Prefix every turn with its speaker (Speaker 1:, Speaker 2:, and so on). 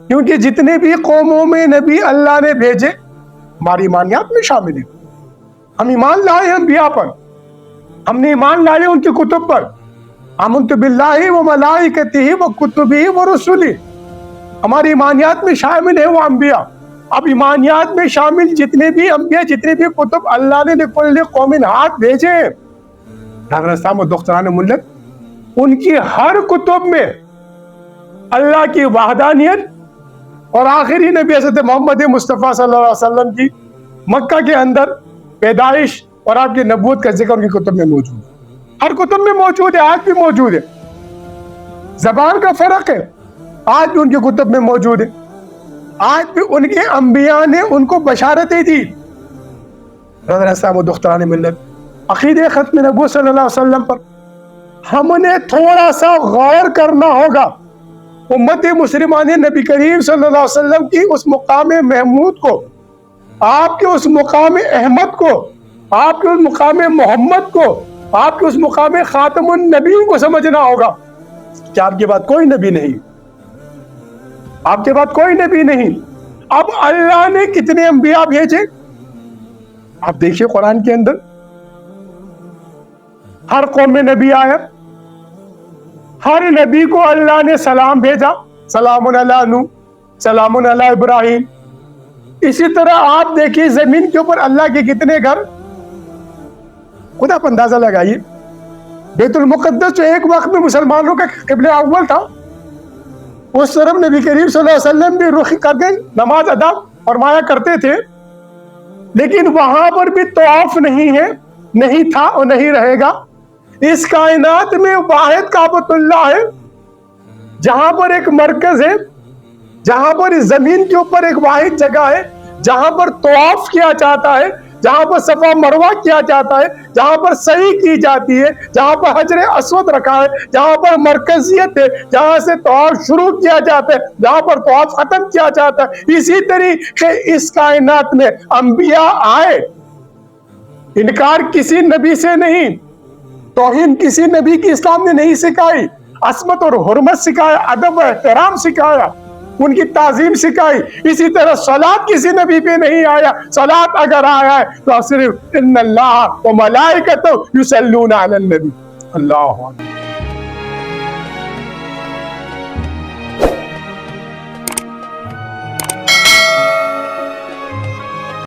Speaker 1: کیونکہ جتنے بھی قوموں میں نبی اللہ نے بھیجے ہماری ایمانیات میں شامل ہیں. ہم ایمان لائے انبیاء پر، ہم نے ایمان لائے ان کی کتب پر. آمنت باللہ و ملائکتہ و کتبہ و رسلہ، ہماری ایمانیات میں شامل ہے وہ انبیاء. اب ایمانیات میں شامل جتنے بھی انبیاء، جتنے بھی کتب اللہ نے لکل قوم ہاتھ بھیجے ہیں، حضرت صاحب دختران ملت، ان کی ہر کتب میں اللہ کی وحدانیت اور آخری نبی حضرت محمد مصطفیٰ صلی اللہ علیہ وسلم کی مکہ کے اندر پیدائش اور آپ کی نبوت کا ذکر ان کی کتب میں موجود ہے. ہر کتب میں موجود ہے، آج بھی موجود ہے. زبان کا فرق ہے، آج بھی ان کی کتب میں موجود ہے. آج بھی ان کے انبیاء نے ان کو بشارتیں دی. حضرت صاحب دختران ملت، عقیدہ ختم نبوت صلی اللہ علیہ وسلم پر ہم نے تھوڑا سا غور کرنا ہوگا. امت مسلمان نبی کریم صلی اللہ علیہ وسلم کی اس مقام محمود کو، آپ کے اس مقام احمد کو، آپ کے اس مقام محمد کو، آپ کے اس مقام خاتم النبی کو سمجھنا ہوگا کہ آپ کے بعد کوئی نبی نہیں، آپ کے بعد کوئی نبی نہیں. اب اللہ نے کتنے انبیاء بھیجے آپ دیکھیے قرآن کے اندر. ہر قوم میں نبی آیا، ہر نبی کو اللہ نے سلام بھیجا، سلام علی نوح، سلام علی ابراہیم. اسی طرح آپ دیکھیے زمین کے اوپر اللہ کے کتنے گھر. خود آپ اندازہ لگائیے، بیت المقدس جو ایک وقت میں مسلمانوں کا قبلہ اول تھا، اس طرف نبی کریم صلی اللہ علیہ وسلم بھی رخ کر کے نماز ادا فرمایا کرتے تھے. لیکن وہاں پر بھی طواف نہیں ہے، نہیں تھا اور نہیں رہے گا. اس کائنات میں واحد کعبۃ اللہ ہے، جہاں پر ایک مرکز ہے، جہاں پر اس زمین کے اوپر ایک واحد جگہ ہے جہاں پر طواف کیا جاتا ہے، جہاں پر صفا مروہ کیا جاتا ہے، جہاں پر سعی کی جاتی ہے، جہاں پر حجر اسود رکھا ہے، جہاں پر مرکزیت ہے، جہاں سے طواف شروع کیا جاتا ہے، جہاں پر طواف ختم کیا جاتا ہے. اسی طریقے اس کائنات میں انبیاء آئے. انکار کسی نبی سے نہیں، توہین کسی نبی کی اسلام نے نہیں سکھائی. عصمت اور حرمت سکھایا، ادب و احترام سکھایا، ان کی تعظیم سکھائی. اسی طرح صلاۃ کسی نبی پہ نہیں آیا. صلاۃ اگر آیا ہے تو صرف ان اللہ و ملائکتہ یصلون علی النبی. اللہ